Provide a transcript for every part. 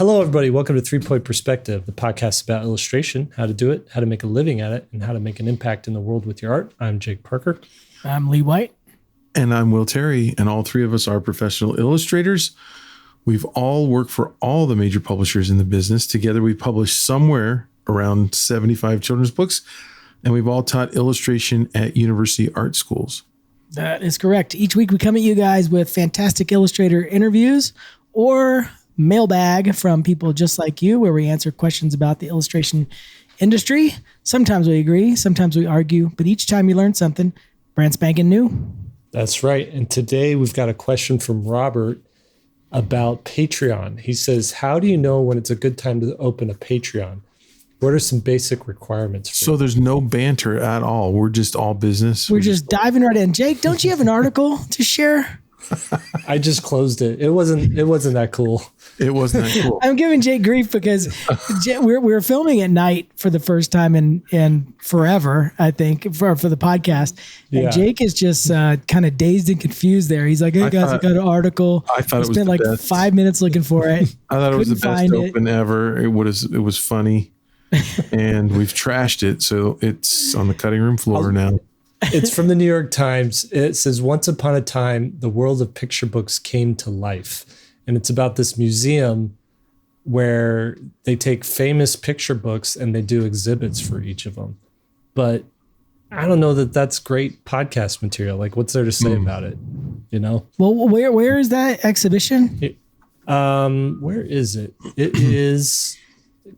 Hello, everybody. Welcome to 3 Point Perspective, the podcast about illustration, how to do it, how to make a living at it, and how to make an impact in the world with your art. I'm Jake Parker. I'm Lee White. And I'm Will Terry, and all three of us are professional illustrators. We've all worked for all the major publishers in the business. Together, we published somewhere around 75 children's books, and we've all taught illustration at university art schools. That is correct. Each week we come at you guys with fantastic illustrator interviews or mailbag from people just like you, where we answer questions about the illustration industry. Sometimes we agree, sometimes we argue, but each time you learn something brand spanking new. That's right. And today we've got a question from Robert about Patreon. He says, how do you know when it's a good time to open a Patreon? What are some basic requirements? So there's no banter at all. We're just all business. We're just diving right in. Jake, don't you have an article to share? I just closed it. It wasn't that cool. It wasn't that cool. I'm giving Jake grief because we're filming at night for the first time in forever, I think, for the podcast. And Jake is just kind of dazed and confused there. He's like, hey guys, I got an article. I thought it was spent like best. 5 minutes looking for it. I thought it was the best open ever. It was funny. And we've trashed it. So it's on the cutting room floor now. It's from the New York Times. It says, once upon a time, the world of picture books came to life. And it's about this museum where they take famous picture books and they do exhibits for each of them. But I don't know that that's great podcast material. Like, what's there to say about it? You know? Well, where is that exhibition? Where is it? It is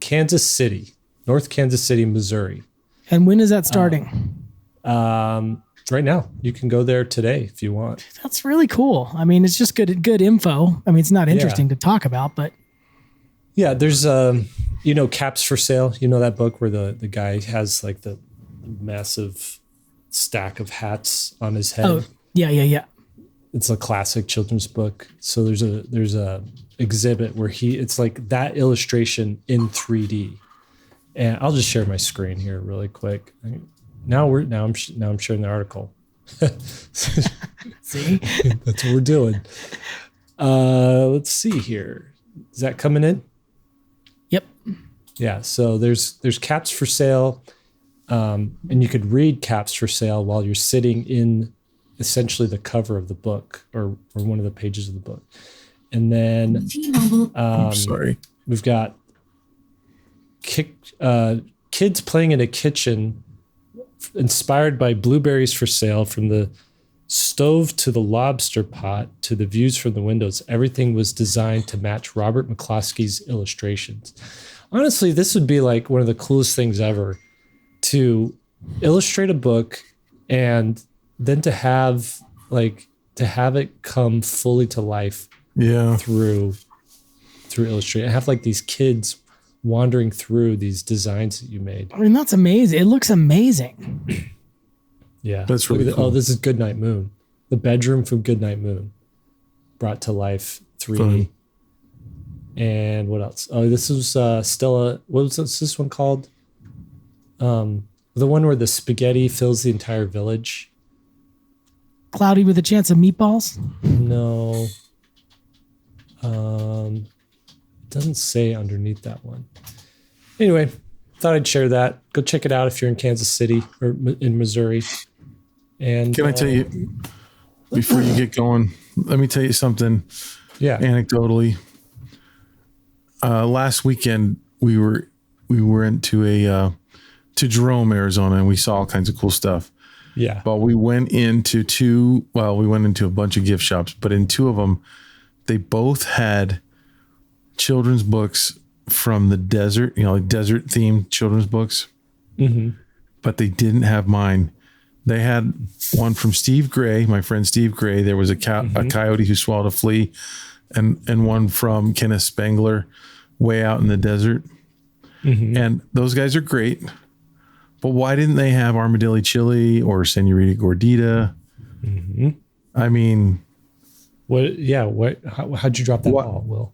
Kansas City, North Kansas City, Missouri. And when is that starting? Right now. You can go there today if you want. That's really cool. I mean, it's just good info. I mean, it's not interesting to talk about, but yeah, there's Caps for Sale. You know that book where the guy has like the massive stack of hats on his head. Oh, yeah. It's a classic children's book. So there's a exhibit where it's like that illustration in 3D. And I'll just share my screen here really quick. Now I'm sharing the article. See, that's what we're doing. Let's see here. Is that coming in? Yep. Yeah. So there's Caps for Sale, and you could read Caps for Sale while you're sitting in essentially the cover of the book or one of the pages of the book, and then we've got kids playing in a kitchen. Inspired by blueberries for sale, from the stove to the lobster pot to the views from the windows, everything was designed to match Robert McCloskey's illustrations. Honestly, this would be like one of the coolest things ever, to illustrate a book and then to have it come fully to life through illustration. Have like these kids wandering through these designs that you made. I mean, that's amazing. It looks amazing. Yeah. That's really cool. Oh, this is Goodnight Moon. The bedroom from Goodnight Moon brought to life 3D. Fun. And what else? Oh, this was Stella. What was this one called? The one where the spaghetti fills the entire village. Cloudy with a Chance of Meatballs? No. Doesn't say underneath that one. Anyway, thought I'd share that. Go check it out if you're in Kansas City or in Missouri. And can I tell you, before you get going, let me tell you something. Yeah. Anecdotally, last weekend we went to Jerome, Arizona, and we saw all kinds of cool stuff. Yeah. But we went into a bunch of gift shops, but in two of them, they both had children's books from the desert, like desert themed children's books. Mm-hmm. But they didn't have mine. They had one from Steve Gray, my friend Steve Gray. There was a coyote who swallowed a flea, and one from Kenneth Spangler, Way Out in the Desert. Mm-hmm. And those guys are great. But why didn't they have Armadillo Chili or Senorita Gordita? Mm-hmm. I mean, what? Yeah. What? How'd you drop that ball, Will?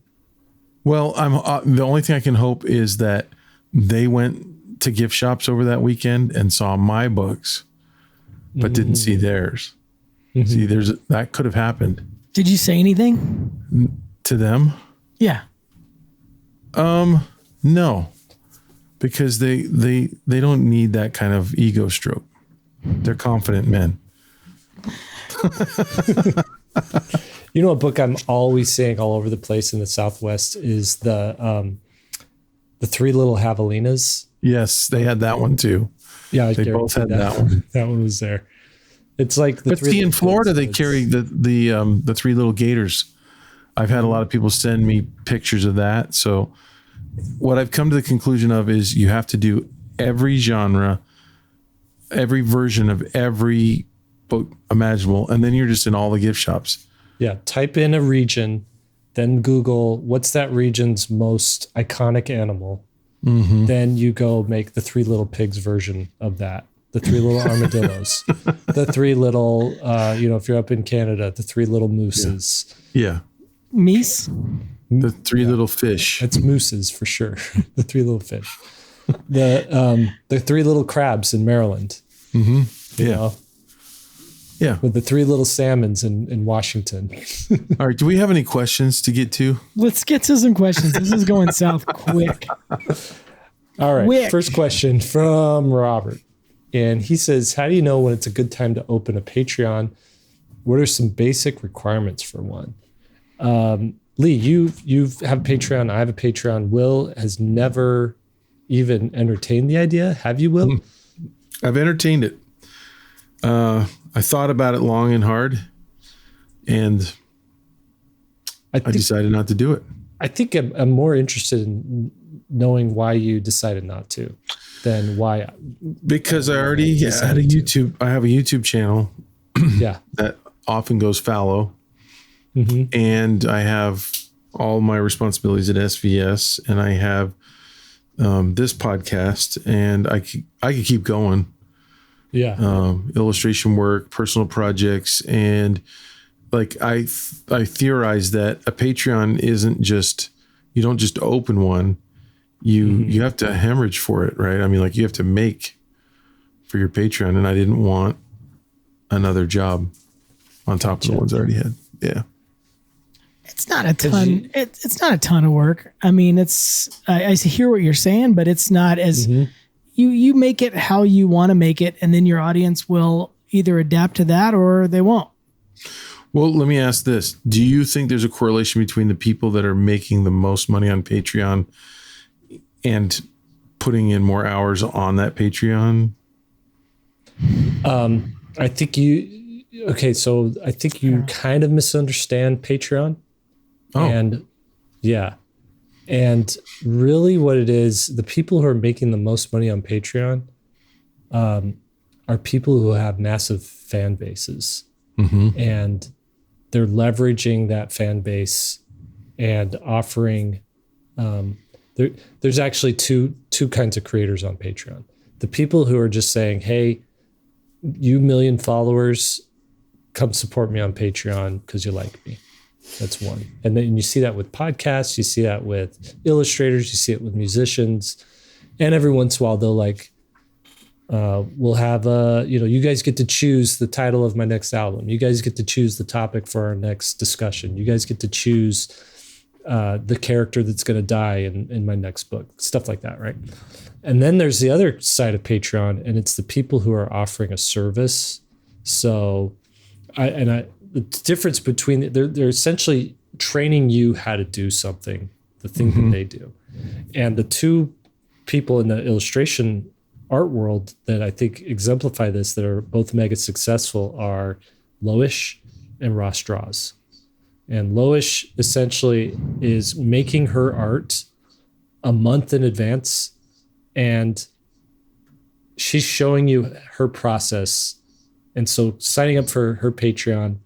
Well, I'm the only thing I can hope is that they went to gift shops over that weekend and saw my books, but didn't see theirs. Mm-hmm. See, that could have happened. Did you say anything to them? Yeah. No, because they don't need that kind of ego stroke. They're confident men. You know, a book I'm always saying all over the place in the Southwest is the Three Little Javelinas. Yes, they had that one too. Yeah, they both had that one. That one was there. It's like but see, in Florida, they carry the Three Little Gators. I've had a lot of people send me pictures of that. So what I've come to the conclusion of is you have to do every genre, every version of every book imaginable, and then you're just in all the gift shops. Yeah, type in a region, then Google what's that region's most iconic animal. Mm-hmm. Then you go make the Three Little Pigs version of that. The Three Little Armadillos, the Three Little, if you're up in Canada, the Three Little Mooses. Yeah. Meese? The Three Little Fish. That's mooses for sure. The Three Little Fish. The Three Little Crabs in Maryland. Mm-hmm. You know? Yeah. With the Three Little Salmons in Washington. All right. Do we have any questions to get to? Let's get to some questions. This is going south quick. All right. First question from Robert. And he says, how do you know when it's a good time to open a Patreon? What are some basic requirements for one? Lee, you have a Patreon. I have a Patreon. Will has never even entertained the idea. Have you, Will? I've entertained it. I thought about it long and hard, and I decided not to do it. I think I'm more interested in knowing why you decided not to than why. Because I already had a YouTube. I have a YouTube channel. Yeah. That often goes fallow. Mm-hmm. And I have all my responsibilities at SVS, and I have this podcast, and I could keep going. Yeah. Illustration work, personal projects. And like, I theorize that a Patreon isn't just, you don't just open one, you have to hemorrhage for it. Right. I mean, like, you have to make for your Patreon, and I didn't want another job on top of the ones I already had. Yeah. It's not a ton. It's not a ton of work. I mean, I hear what you're saying, but it's not as, you make it how you want to make it, and then your audience will either adapt to that or they won't. Well, let me ask this. Do you think there's a correlation between the people that are making the most money on Patreon and putting in more hours on that Patreon? I think you kind of misunderstand Patreon. Oh. And yeah. And really what it is, the people who are making the most money on Patreon are people who have massive fan bases. Mm-hmm. And they're leveraging that fan base and offering, there's actually two kinds of creators on Patreon. The people who are just saying, hey, you 1 million followers, come support me on Patreon because you like me. That's one. And then you see that with podcasts, you see that with illustrators, you see it with musicians. And every once in a while they'll we'll have you guys get to choose the title of my next album. You guys get to choose the topic for our next discussion. You guys get to choose the character that's going to die in my next book, stuff like that, right? And then there's the other side of Patreon, and it's the people who are offering a service. So the difference between they're essentially training you how to do something, the thing that they do. And the two people in the illustration art world that I think exemplify this, that are both mega successful, are Loish and Ross Draws. And Loish essentially is making her art a month in advance, and she's showing you her process. And so signing up for her Patreon,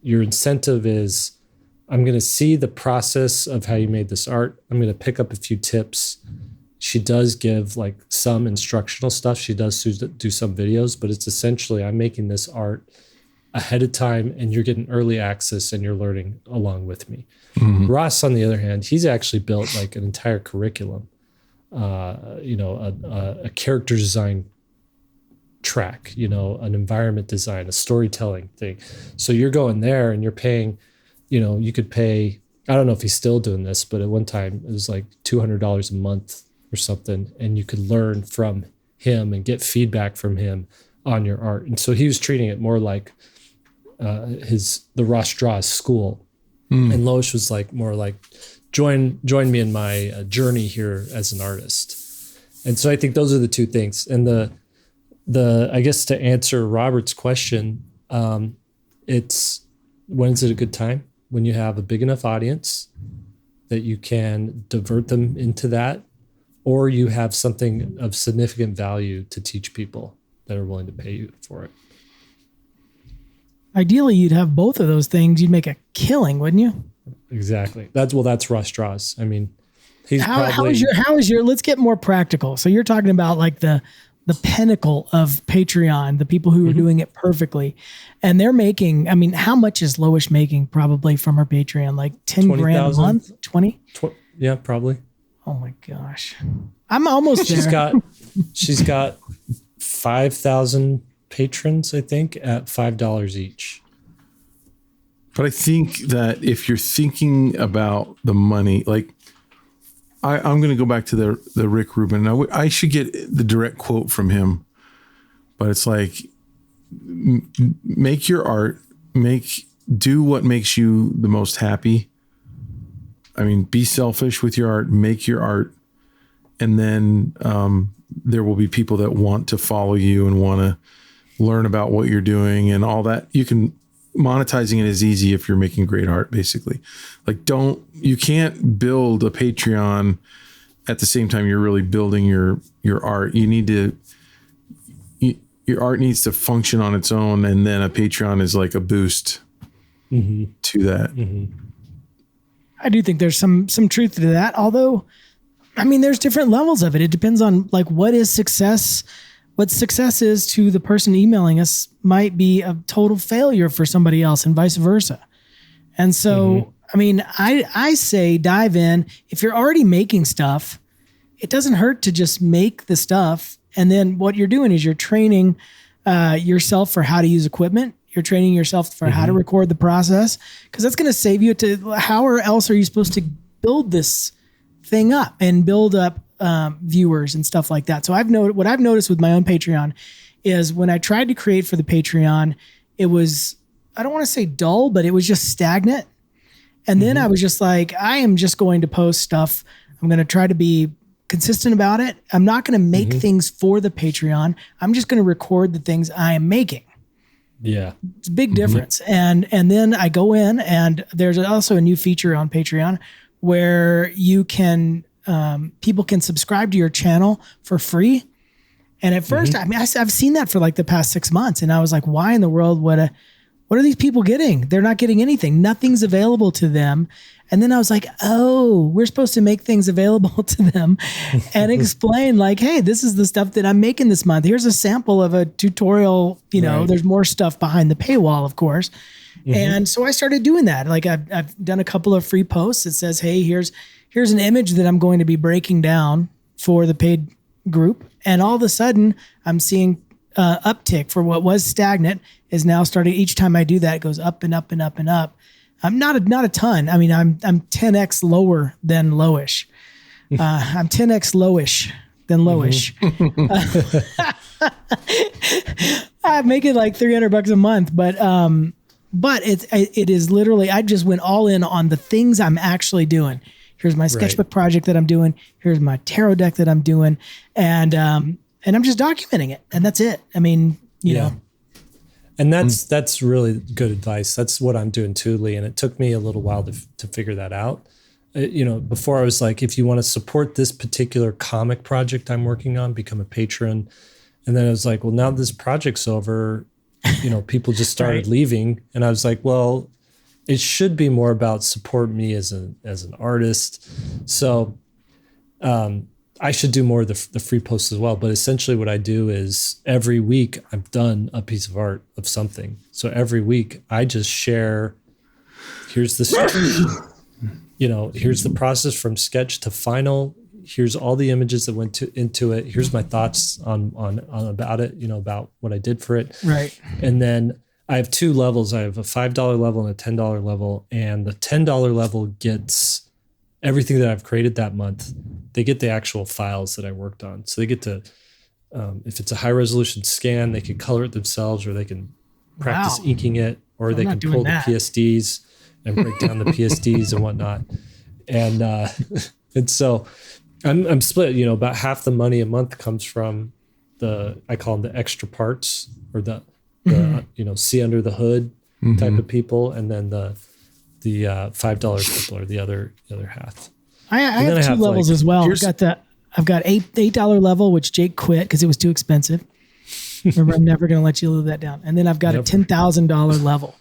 your incentive is, I'm going to see the process of how you made this art. I'm going to pick up a few tips. She does give like some instructional stuff. She does do some videos, but it's essentially, I'm making this art ahead of time and you're getting early access and you're learning along with me. Mm-hmm. Ross, on the other hand, he's actually built like an entire curriculum, a character design track, an environment design, a storytelling thing. So you're going there and you're paying, you could pay I don't know if he's still doing this, but at one time it was like $200 a month or something. And you could learn from him and get feedback from him on your art. And so he was treating it more like the Ross Draws school. And Loesch was like more like, join me in my journey here as an artist. And so I think those are the two things. And the I guess to answer Robert's question, it's when is it a good time? When you have a big enough audience that you can divert them into that, or you have something of significant value to teach people that are willing to pay you for it. Ideally, you'd have both of those things. You'd make a killing, wouldn't you? Exactly. That's Russ Draws. I mean, he's how is your, let's get more practical. So you're talking about like the pinnacle of Patreon, the people who are doing it perfectly. And they're making, I mean, how much is Loesch making probably from her Patreon? Like 10 grand a month? 20? Yeah, probably. Oh my gosh. I'm almost there. She's got 5,000 patrons, I think, at $5 each. But I think that if you're thinking about the money, like I'm going to go back to the Rick Rubin. I should get the direct quote from him, but it's like, make your art, do what makes you the most happy. I mean, be selfish with your art, make your art, and then there will be people that want to follow you and want to learn about what you're doing and all that. Monetizing it is easy if you're making great art, basically. Like you can't build a Patreon at the same time you're really building your art. Your art needs to function on its own, and then a Patreon is like a boost to that. Mm-hmm. I do think there's some truth to that. Although, I mean, there's different levels of it. It depends on like what is success. What success is to the person emailing us might be a total failure for somebody else, and vice versa. And so, I mean, I say dive in. If you're already making stuff, it doesn't hurt to just make the stuff. And then what you're doing is you're training yourself for how to use equipment. You're training yourself for how to record the process, because that's going to save you how else are you supposed to build this thing up and build up viewers and stuff like that. So what I've noticed with my own Patreon is when I tried to create for the Patreon, it was, I don't want to say dull, but it was just stagnant. And then I was just like, I am just going to post stuff. I'm going to try to be consistent about it. I'm not going to make things for the Patreon. I'm just going to record the things I am making. Yeah. It's a big difference. And then I go in, and there's also a new feature on Patreon where you can, people can subscribe to your channel for free. And at first, I mean, I've seen that for like the past 6 months. And I was like, why in the world what are these people getting? They're not getting anything. Nothing's available to them. And then I was like, oh, we're supposed to make things available to them and explain like, hey, this is the stuff that I'm making this month. Here's a sample of a tutorial. There's more stuff behind the paywall, of course. And so I started doing that. Like I've done a couple of free posts that says, hey, here's an image that I'm going to be breaking down for the paid group. And all of a sudden I'm seeing uptick for what was stagnant is now starting. Each time I do that, it goes up and up and up and up. I'm not a ton. I mean, I'm 10x lower than Loesch. I'm 10x lowish than Loesch. I make it like $300 a month, but it is literally, I just went all in on the things I'm actually doing. Here's my sketchbook project that I'm doing. Here's my tarot deck that I'm doing. And I'm just documenting it, and that's it. I mean, you know. And that's really good advice. That's what I'm doing too, Lee. And it took me a little while to figure that out. Before I was like, if you want to support this particular comic project I'm working on, become a patron. And then I was like, well, now this project's over, people just started leaving. And I was like, well, it should be more about support me as an artist. So, I should do more of the free posts as well. But essentially what I do is every week I've done a piece of art of something. So every week I just share, here's the here's the process from sketch to final. Here's all the images that went into it. Here's my thoughts on about it, about what I did for it. Right. And then I have two levels. I have a $5 level and a $10 level, and the $10 level gets everything that I've created that month. They get the actual files that I worked on. So they get to, if it's a high resolution scan, they can color it themselves, or they can practice inking it, or they can pull the PSDs and break down the PSDs and whatnot. And and so I'm split. About half the money a month comes from I call them the extra parts, or the see under the hood type of people, and then the $5 people are the other half. I have two levels as well. I've got $8 level, which Jake quit because it was too expensive. Remember, I'm never going to let you live that down. And then I've got a $10,000 level.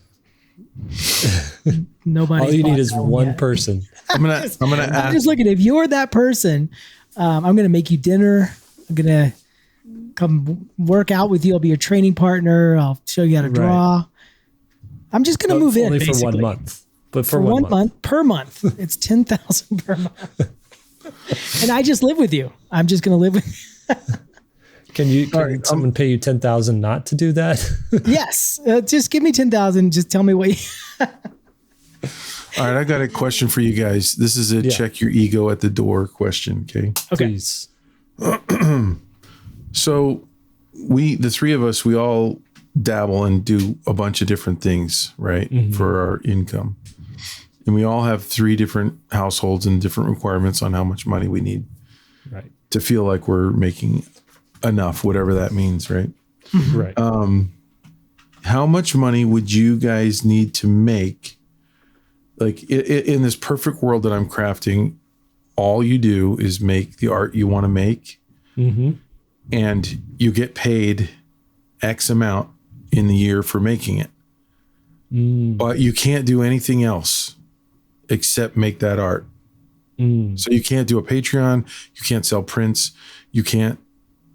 Nobody. All you need is one person. I'm gonna I'm just looking. If you're that person, I'm gonna make you dinner. I'm gonna come work out with you. I'll be your training partner. I'll show you how to draw. Right. I'm just gonna move in only basically. for 1 month. But for 1 month per month, it's $10,000 per month. And I just live with you. I'm just gonna live with you. Can someone pay you $10,000 not to do that? Yes. Just give me $10,000. Just tell me what you... All right. I got a question for you guys. This is a check your ego at the door question. Okay. Please. So the three of us, we all dabble and do a bunch of different things, right? Mm-hmm. For our income. And we all have 3 different households and different requirements on how much money we need to feel like we're making enough, whatever that means, right? Right. How much money would you guys need to make? Like in this perfect world that I'm crafting, all you do is make the art you want to make, and you get paid X amount in the year for making it. But you can't do anything else except make that art. So you can't do a Patreon, you can't sell prints, you can't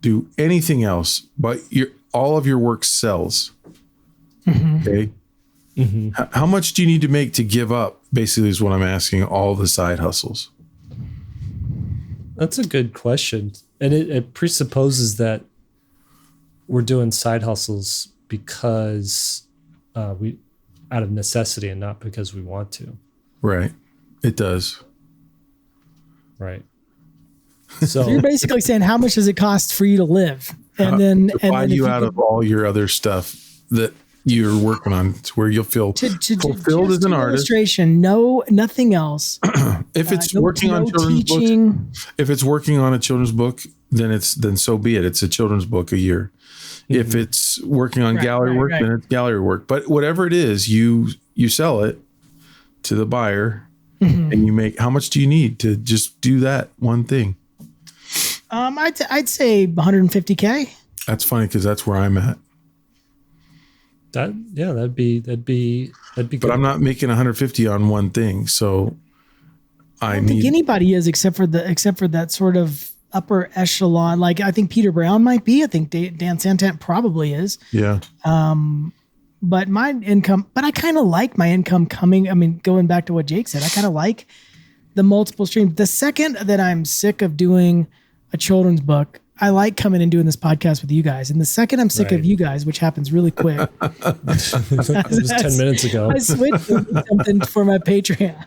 do anything else, but all of your work sells. Okay. How much do you need to make to give up? Basically, is what I'm asking. All the side hustles. That's a good question, and it presupposes that we're doing side hustles because we out of necessity and not because we want to. Right. It does. Right. So you're basically saying, how much does it cost for you to live? And then buy you out of all your other stuff that you're working on, to where you'll feel fulfilled as an artist. Illustration, nothing else. If it's working on children's books, if it's working on a children's book, then so be it. It's a children's book a year. If it's working on gallery work, then it's gallery work. But whatever it is, you sell it to the buyer, and you make. How much do you need to just do that one thing? I'd say $150K. That's funny because that's where I'm at. That'd be good. But I'm not making 150 on one thing, so I don't think anybody is except for that sort of upper echelon. Like I think Peter Brown might be. I think Dan Santant probably is. Yeah. But my income. But I kind of like my income coming. I mean, going back to what Jake said, I kind of like the multiple streams. The second that I'm sick of doing a children's book, I like coming and doing this podcast with you guys. And the second I'm sick of you guys, which happens really quick. It was 10 minutes ago. I switched to something for my Patreon.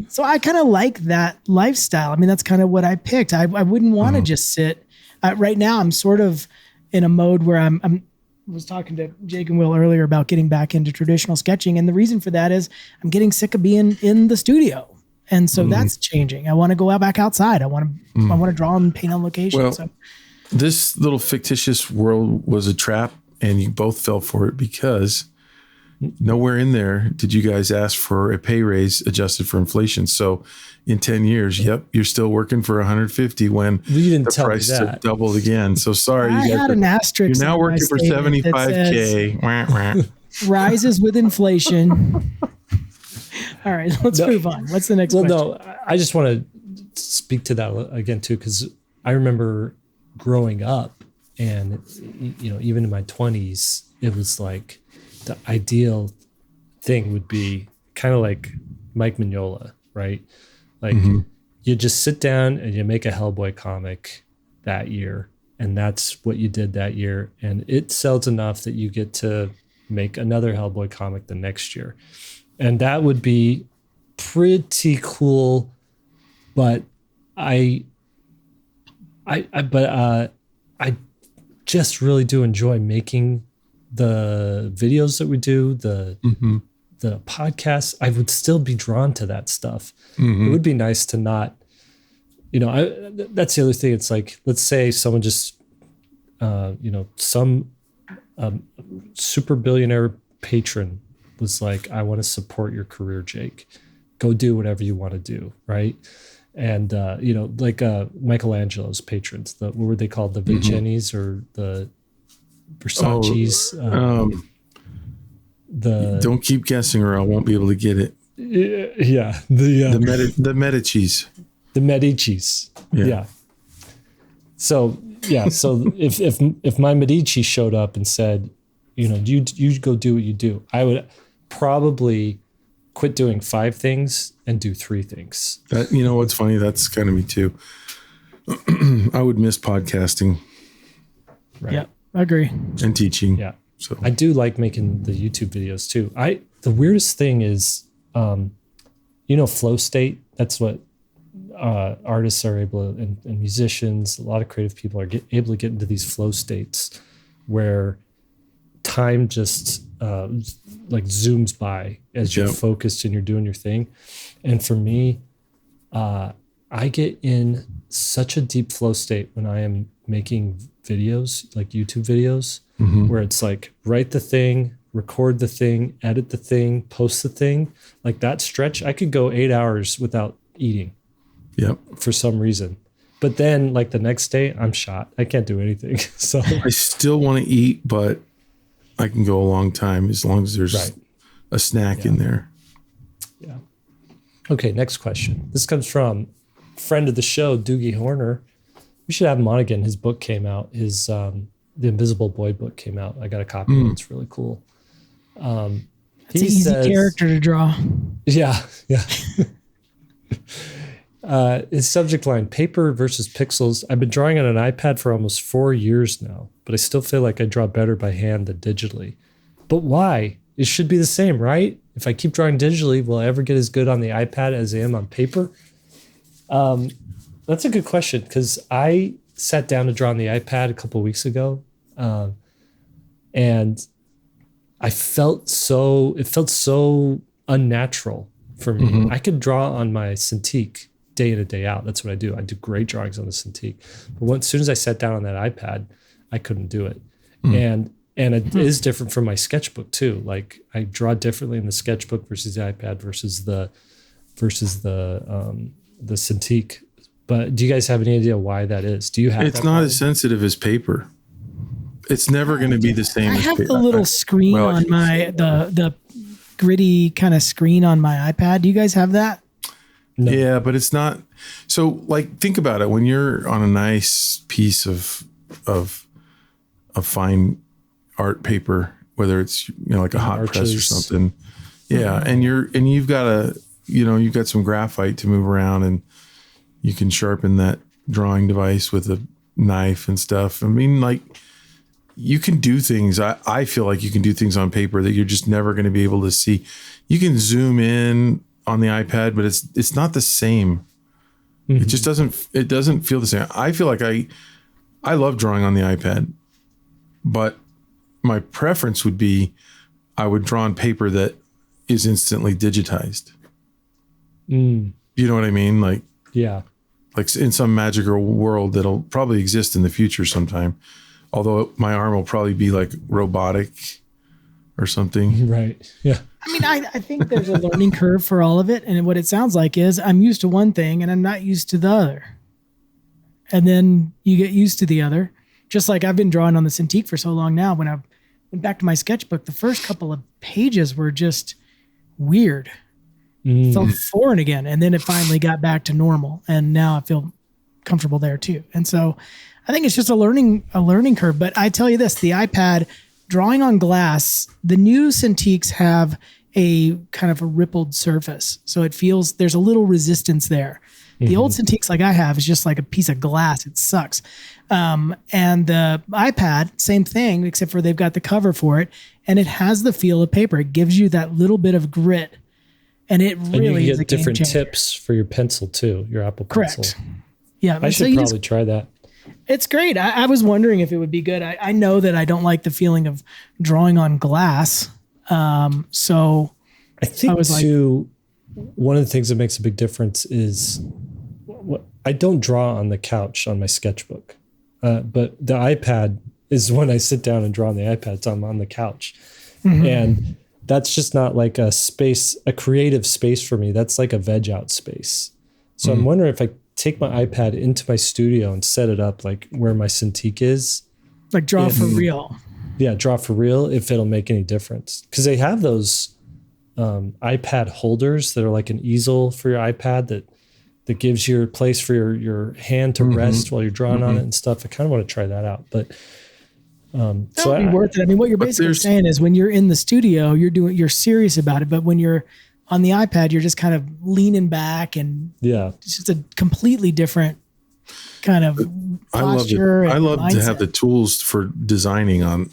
So I kind of like that lifestyle. I mean, that's kind of what I picked. I wouldn't want to just sit. Right now, I'm sort of in a mode where I was talking to Jake and Will earlier about getting back into traditional sketching. And the reason for that is I'm getting sick of being in the studio. And so that's changing. I want to go back outside. I want to draw and paint on location. Well, this little fictitious world was a trap, and you both fell for it because nowhere in there did you guys ask for a pay raise adjusted for inflation. So in 10 years, you're still working for 150 when the price doubled again. So sorry, I had an asterisk. You're now working for 75K. Rises with inflation. All right, let's move on. What's the next question? No, I just want to speak to that again, too, because I remember growing up and, even in my 20s, it was like the ideal thing would be kind of like Mike Mignola, right? Like you just sit down and you make a Hellboy comic that year, and that's what you did that year. And it sells enough that you get to make another Hellboy comic the next year. And that would be pretty cool. But I just really do enjoy making the videos that we do, the podcasts. I would still be drawn to that stuff. It would be nice to not, that's the other thing. It's like, let's say someone just, some super billionaire patron was like, I want to support your career, Jake. Go do whatever you want to do, right? And like Michelangelo's patrons, what were they called? The Vincennes or the Versace's? Don't keep guessing, or I won't be able to get it. Yeah, the Medicis. The Medicis. Yeah. So if my Medici showed up and said, you go do what you do, I would probably quit doing 5 things and do 3 things. That, what's funny? That's kind of me too. I would miss podcasting. Right. Yeah, I agree. And teaching. Yeah. So I do like making the YouTube videos too. The weirdest thing is, flow state. That's what artists are able to, and musicians, a lot of creative people are able to get into these flow states where time just like zooms by as you're focused and you're doing your thing. And for me, I get in such a deep flow state when I am making videos, like YouTube videos, where it's like write the thing, record the thing, edit the thing, post the thing. Like that stretch, I could go 8 hours without eating. Yep. For some reason. But then like the next day, I'm shot. I can't do anything. So I still want to eat, but I can go a long time as long as there's a snack in there. Yeah. Okay, next question. This comes from friend of the show, Doogie Horner. We should have him on again. His book came out. His The Invisible Boy book came out. I got a copy of it. It's really cool. It's an easy character to draw. Yeah. His subject line, paper versus pixels. I've been drawing on an iPad for almost 4 years now, but I still feel like I draw better by hand than digitally. But why? It should be the same, right? If I keep drawing digitally, will I ever get as good on the iPad as I am on paper? That's a good question, because I sat down to draw on the iPad a couple of weeks ago, and it felt so unnatural for me. I could draw on my Cintiq day in and day out. That's what I do. I do great drawings on the Cintiq. But as soon as I sat down on that iPad, I couldn't do it. And it is different from my sketchbook too. Like I draw differently in the sketchbook versus the iPad versus the Cintiq. But do you guys have any idea why that is? Do you have? It's not as sensitive as paper. It's never going to be the same. I as have paper. the little screen on the gritty kind of screen on my iPad. Do you guys have that? No. Yeah, but it's not. So, like, think about it. When you're on a nice piece of fine art paper, whether it's like a hot press or something, and you've got you've got some graphite to move around, and you can sharpen that drawing device with a knife and stuff. I mean, like, you can do things. I feel like you can do things on paper that you're just never going to be able to see. You can zoom in on the iPad, but it's not the same. It just doesn't feel the same. I feel like I love drawing on the iPad, but my preference would be I would draw on paper that is instantly digitized. You know what I mean? Like, yeah, like in some magical world that'll probably exist in the future sometime. Although my arm will probably be like robotic or something. Right. Yeah. I mean, I think there's a learning curve for all of it. And what it sounds like is I'm used to one thing and I'm not used to the other. And then you get used to the other. Just like I've been drawing on the Cintiq for so long now. When I went back to my sketchbook, the first couple of pages were just weird. Felt foreign again. And then it finally got back to normal. And now I feel comfortable there too. And so I think it's just a learning curve. But I tell you this, the iPad drawing on glass, the new Cintiqs have a kind of a rippled surface. So it feels there's a little resistance there. The old Cintiqs like I have is just like a piece of glass. It sucks. And the iPad, same thing, except for they've got the cover for it. and it has the feel of paper. It gives you that little bit of grit, and it really you is a get different game changer. tips for your pencil too, your Apple pencil. Correct. Yeah, I should probably try that. It's great. I was wondering if it would be good. I know that I don't like the feeling of drawing on glass. So I think one of the things that makes a big difference is I don't draw on the couch on my sketchbook, but the iPad is when I sit down and draw on the iPad. So I'm on the couch, and that's just not like a creative space for me. That's like a veg out space. So I'm wondering if I take my iPad into my studio and set it up like where my Cintiq is. Like draw for real. Yeah, draw for real, if it'll make any difference. Because they have those iPad holders that are like an easel for your iPad that gives you a place for your hand to rest while you're drawing on it and stuff. I kind of want to try that out. But that would be worth it. I mean, what you're basically saying is when you're in the studio, you're serious about it. But when you're on the iPad, you're just kind of leaning back, and it's just a completely different kind of posture. I love to have the tools for designing on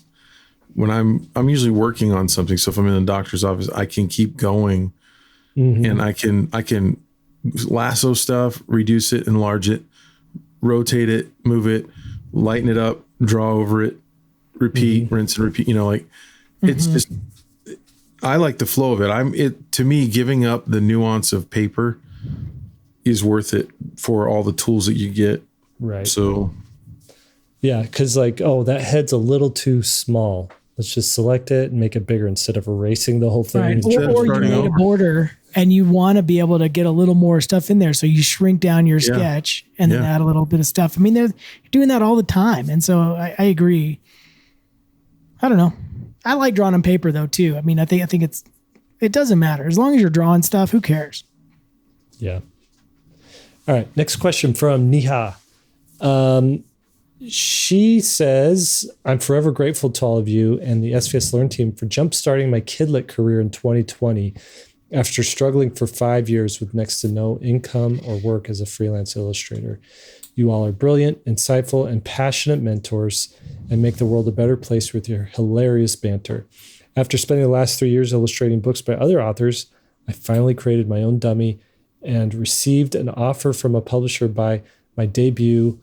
when I'm usually working on something. So if I'm in the doctor's office, I can keep going and I can lasso stuff, reduce it, enlarge it, rotate it, move it, lighten it up, draw over it, repeat, rinse and repeat, it's just, I like the flow of it. To me, giving up the nuance of paper is worth it for all the tools that you get. Right. So, yeah, because that head's a little too small. Let's just select it and make it bigger instead of erasing the whole thing. Right. Or you made a border and you want to be able to get a little more stuff in there. So you shrink down your sketch and then add a little bit of stuff. I mean, they're doing that all the time. And so I agree. I don't know. I like drawing on paper though, too. I mean, I think it doesn't matter. As long as you're drawing stuff, who cares? Yeah. All right. Next question from Niha. She says, I'm forever grateful to all of you and the SVSLearn team for jumpstarting my Kidlit career in 2020 after struggling for 5 years with next to no income or work as a freelance illustrator. You all are brilliant, insightful, and passionate mentors and make the world a better place with your hilarious banter. After spending the last 3 years illustrating books by other authors, I finally created my own dummy and received an offer from a publisher for my debut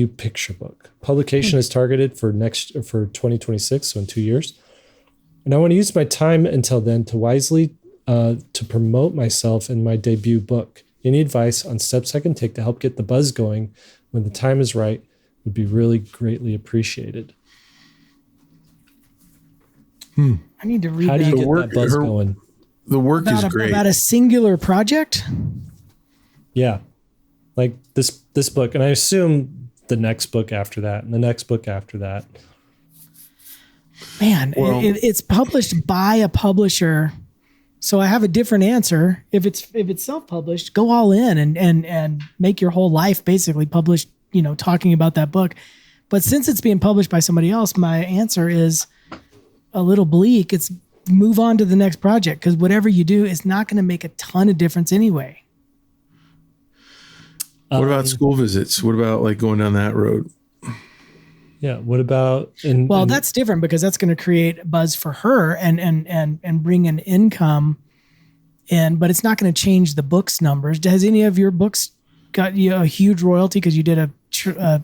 picture book. Publication is targeted for 2026, so in 2 years. And I want to use my time until then to wisely to promote myself and my debut book. Any advice on steps I can take to help get the buzz going when the time is right would be really greatly appreciated. I need to read How do you get that buzz going? The work is great. About a singular project? Yeah. Like this book, and I assume the next book after that, and the next book after that. Man, it's published by a publisher, so I have a different answer. If it's self-published, go all in and make your whole life basically published, talking about that book. But since it's being published by somebody else, my answer is a little bleak. It's move on to the next project, because whatever you do is not going to make a ton of difference anyway. What about school visits? What about like going down that road? Yeah. What about? That's different because that's going to create buzz for her and bring an income in, but it's not going to change the books numbers. Has any of your books got you a huge royalty because you did a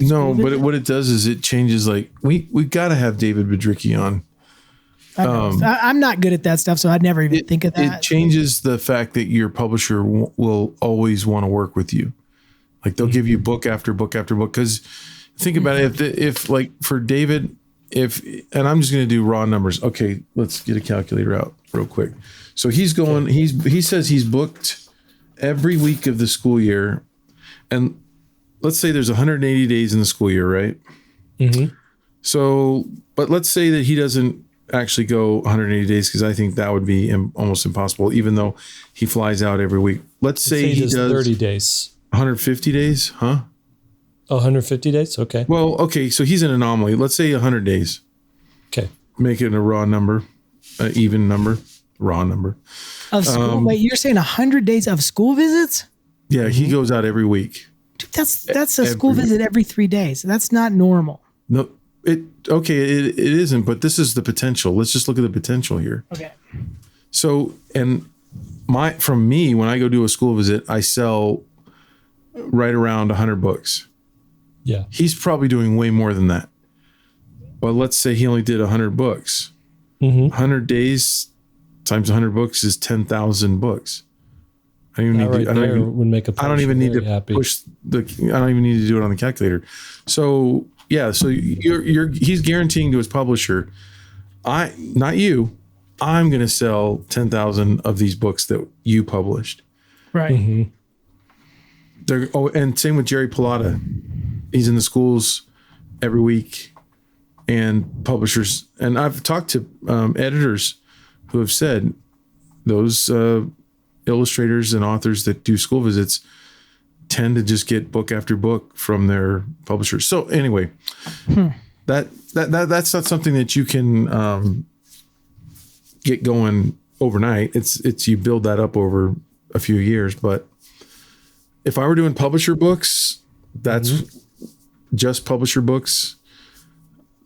no? But what it does is it changes. Like we got to have David Bedricki on. I'm not good at that stuff, so I'd never even think of that. It changes the fact that your publisher will always want to work with you. Like they'll give you book after book after book. Because think about it, if like for David, and I'm just going to do raw numbers. Okay, let's get a calculator out real quick. So he's going. He says he's booked every week of the school year, and let's say there's 180 days in the school year, right? Mm-hmm. So, but let's say that he doesn't actually go 180 days, because I think that would be almost impossible, even though he flies out every week. Let's say he does 30 days. 150 days, huh? Oh, 150 days? Okay. Well, okay, so he's an anomaly. Let's say 100 days. Okay. Make it a raw number, an even number, raw number. Of school? Wait, you're saying 100 days of school visits? Yeah, he goes out every week. Dude, that's a school visit every 3 days. That's not normal. No, it isn't, but this is the potential. Let's just look at the potential here. Okay. So, and from me, when I go do a school visit, I sell right around 100 books. Yeah. He's probably doing way more than that. But let's say he only did 100 books. 100 days times 100 books is 10,000 books. I don't even need I don't even need to push I don't even need to do it on the calculator. So yeah, so he's guaranteeing to his publisher, not you, I'm going to sell 10,000 of these books that you published. Right. And same with Jerry Pilata. He's in the schools every week, and publishers. And I've talked to editors who have said those illustrators and authors that do school visits tend to just get book after book from their publishers. So anyway, that's not something that you can get going overnight. It's you build that up over a few years. But if I were doing publisher books, that's just publisher books.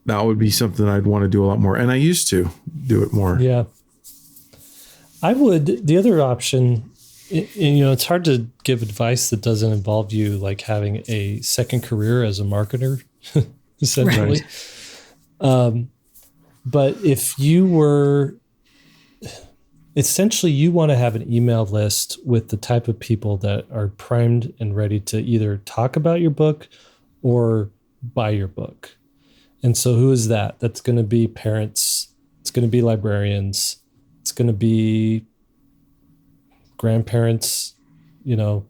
That would be something I'd want to do a lot more. And I used to do it more. Yeah. I would. The other option, it's hard to give advice that doesn't involve you like having a second career as a marketer, essentially. Right. But if you were, essentially, you want to have an email list with the type of people that are primed and ready to either talk about your book or buy your book. And so who is that? That's going to be parents. It's going to be librarians. It's going to be grandparents, and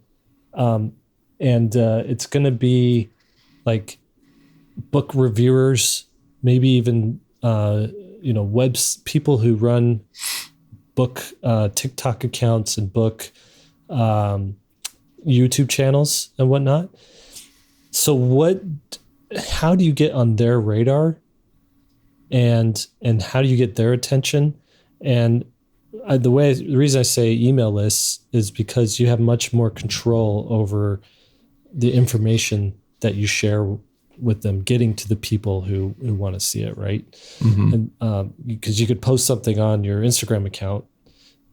it's going to be like book reviewers, maybe even, people who run book TikTok accounts and book YouTube channels and whatnot. So how do you get on their radar and how do you get their attention? And the reason I say email lists is because you have much more control over the information that you share with them, getting to the people who want to see it, right? And because you could post something on your Instagram account,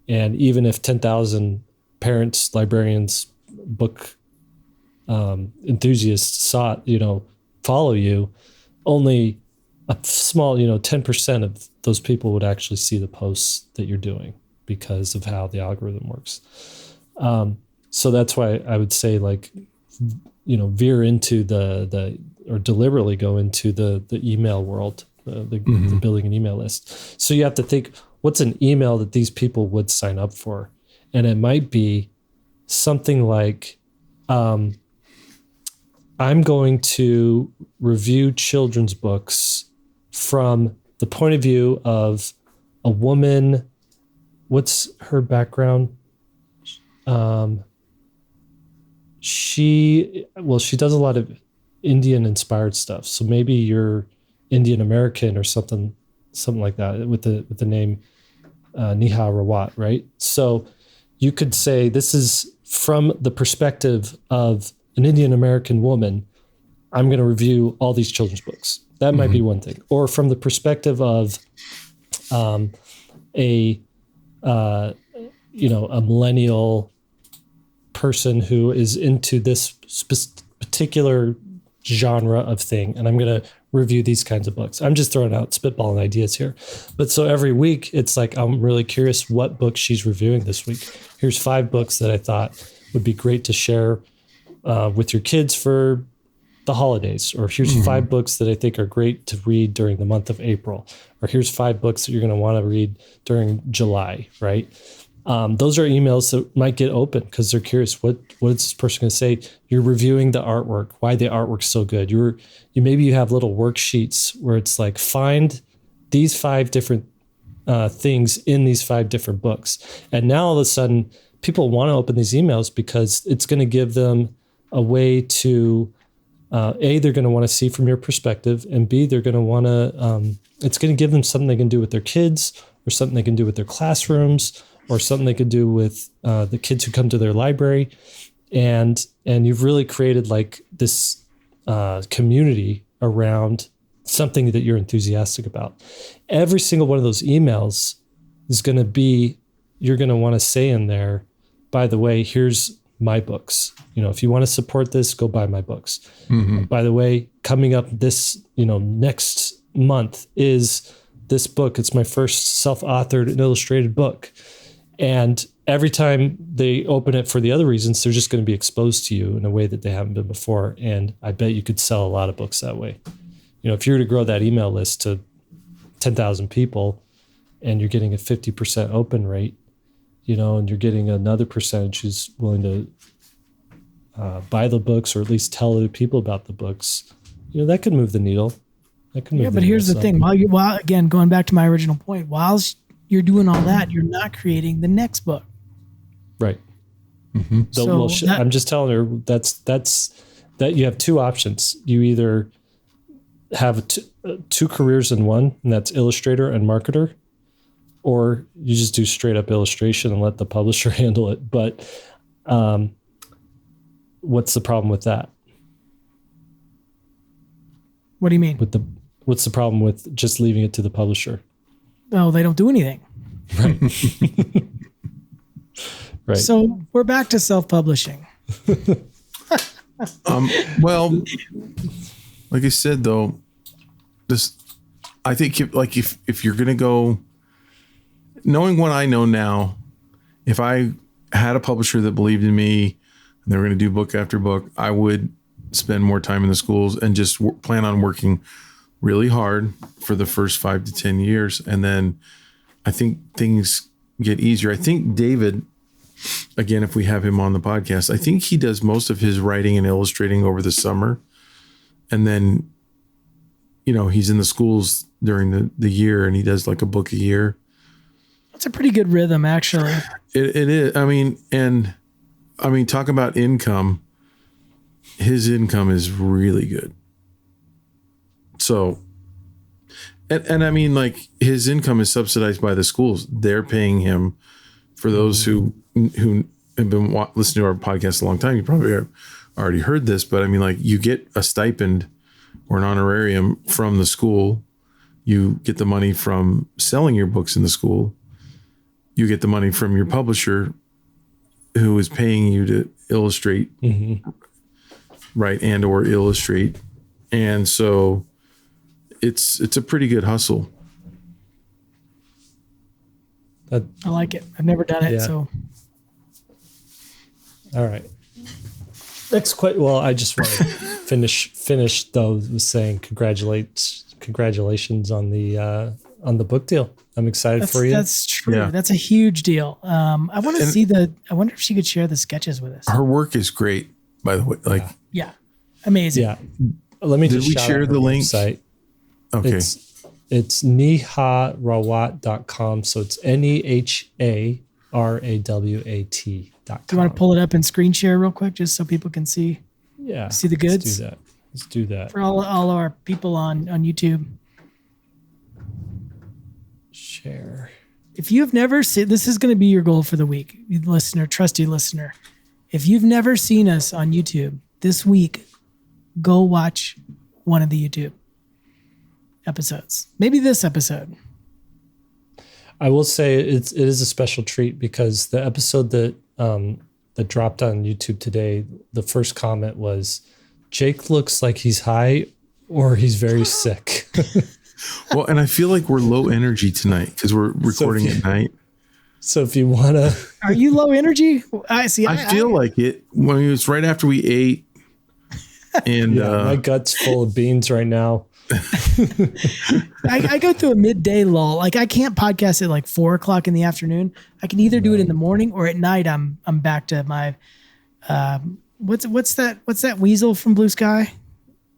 and even if 10,000 parents, librarians, book enthusiasts follow you, only a small, 10% of those people would actually see the posts that you're doing because of how the algorithm works. So that's why I would say veer into or deliberately go into the email world, the building an email list. So you have to think, what's an email that these people would sign up for? And it might be something like, I'm going to review children's books from the point of view of a woman. What's her background? She does a lot of Indian inspired stuff. So maybe you're Indian American or something like that with the name Neha Rawat, right? So you could say this is from the perspective of an Indian American woman. I'm going to review all these children's books. That might be one thing. Or from the perspective of a millennial person who is into this particular genre of thing, and I'm going to review these kinds of books. I'm just throwing out spitballing ideas here. But so every week, it's like, I'm really curious what book she's reviewing this week. Here's 5 books that I thought would be great to share with your kids for the holidays, or here's 5 books that I think are great to read during the month of April, or here's 5 books that you're going to want to read during July, right? Those are emails that might get open because they're curious. What is this person going to say? You're reviewing the artwork, why the artwork's so good. Maybe you have little worksheets where it's like, find these 5 different things in these 5 different books. And now all of a sudden, people want to open these emails because it's going to give them a way to, A, they're going to want to see from your perspective, and B, they're going to want to, it's going to give them something they can do with their kids, or something they can do with their classrooms, or something they could do with the kids who come to their library. And you've really created like this community around something that you're enthusiastic about. Every single one of those emails is going to be, you're going to want to say in there, by the way, here's my books. If you want to support this, go buy my books. Mm-hmm. By the way, coming up this, next month is this book. It's my first self-authored and illustrated book. And every time they open it for the other reasons, they're just going to be exposed to you in a way that they haven't been before. And I bet you could sell a lot of books that way. If you were to grow that email list to 10,000 people and you're getting a 50% open rate, and you're getting another percentage who's willing to buy the books or at least tell other people about the books, that could move the needle. But here's the thing. While again, going back to my original point, whilst you're doing all that, you're not creating the next book. Right. Mm-hmm. I'm just telling her that you have two options. You either have two careers in one, and that's illustrator and marketer, or you just do straight up illustration and let the publisher handle it. But what's the problem with that? What do you mean? What's the problem with just leaving it to the publisher? Oh, they don't do anything. Right. Right. So we're back to self-publishing. Well, like I said, though, I think if you're going to go, knowing what I know now, if I had a publisher that believed in me and they were going to do book after book, I would spend more time in the schools and just plan on working really hard for the first 5 to 10 years. And then I think things get easier. I think David, again, if we have him on the podcast, I think he does most of his writing and illustrating over the summer. And then, he's in the schools during the year and he does like a book a year. That's a pretty good rhythm, actually. It is. Talk about income. His income is really good. So, and his income is subsidized by the schools. They're paying him. For those who have been listening to our podcast a long time, you probably have already heard this, but you get a stipend or an honorarium from the school. You get the money from selling your books in the school. You get the money from your publisher who is paying you to illustrate, write and or illustrate. And so it's a pretty good hustle. I like it. I've never done it, Yeah. so. All right. Next question. Well, I just want to finish though with saying congratulations on the book deal. I'm excited for you. That's true. Yeah. That's a huge deal. I want to see I wonder if she could share the sketches with us. Her work is great, by the way. Yeah. Amazing. Yeah. Let me Did just we shout share out the her link? website. Okay. It's neharawat.com. So it's NEHARAWAT.com. Do you want to pull it up and screen share real quick just so people can see? Yeah. See the goods? Let's do that. For all our people on YouTube. Share. If you've never seen, this is going to be your goal for the week, trusty listener. If you've never seen us on YouTube this week, go watch one of the YouTube episodes. Maybe this episode. I will say it is a special treat because the episode that dropped on YouTube today, the first comment was, Jake looks like he's high or he's very sick. Well, and I feel like we're low energy tonight because we're recording at night. So if you want to... Are you low energy? I see. I feel like it. When it was right after we ate. And my gut's full of beans right now. I go through a midday lull. Like I can't podcast at 4:00 in the afternoon. I can either do it in the morning or at night. I'm back to my what's that weasel from Blue Sky?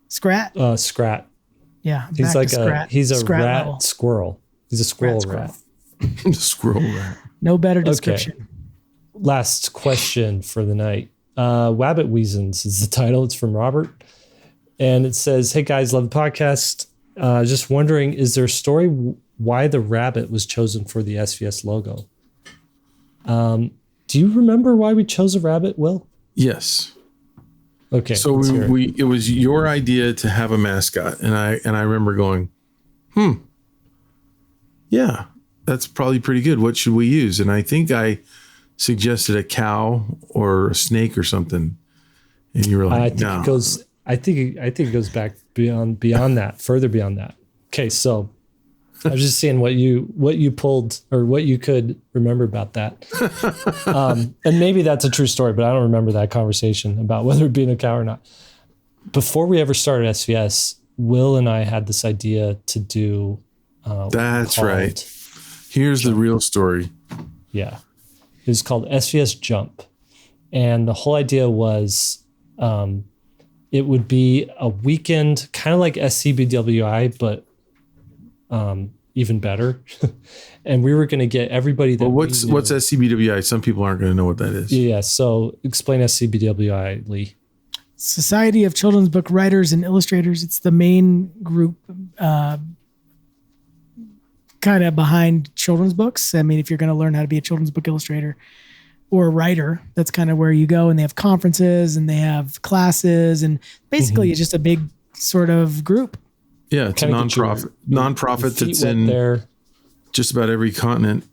Scrat? Scrat. Yeah. He's like he's a Scrat rat level. squirrel. He's a squirrel rat. Squirrel rat. No better description. Okay. Last question for the night. Wabbit Weasons is the title. It's from Robert. And it says, hey guys, love the podcast. Just wondering, is there a story why the rabbit was chosen for the SVS logo? Do you remember why we chose a rabbit, Will? Yes. Okay. So it was your idea to have a mascot, and I remember going, yeah, that's probably pretty good. What should we use? And I think I suggested a cow or a snake or something, and you were like, I think no. it goes. I think it goes back beyond that, further beyond that. Okay, so I was just seeing what you pulled or what you could remember about that, and maybe that's a true story, but I don't remember that conversation about whether it being a cow or not. Before we ever started SVS, Will and I had this idea to do. That's right. Here's the real story. Yeah, it was called SVS Jump, and the whole idea was. It would be a weekend, kind of like SCBWI, but even better. And we were going to get everybody that. Well, what's SCBWI? Some people aren't going to know what that is. Yeah, so explain SCBWI, Lee. Society of Children's Book Writers and Illustrators. It's the main group kind of behind children's books. I mean, if you're going to learn how to be a children's book illustrator or a writer, that's kind of where you go. And they have conferences and they have classes, and basically it's just a big sort of group. Yeah, it's a nonprofit that's in there. Just about every continent.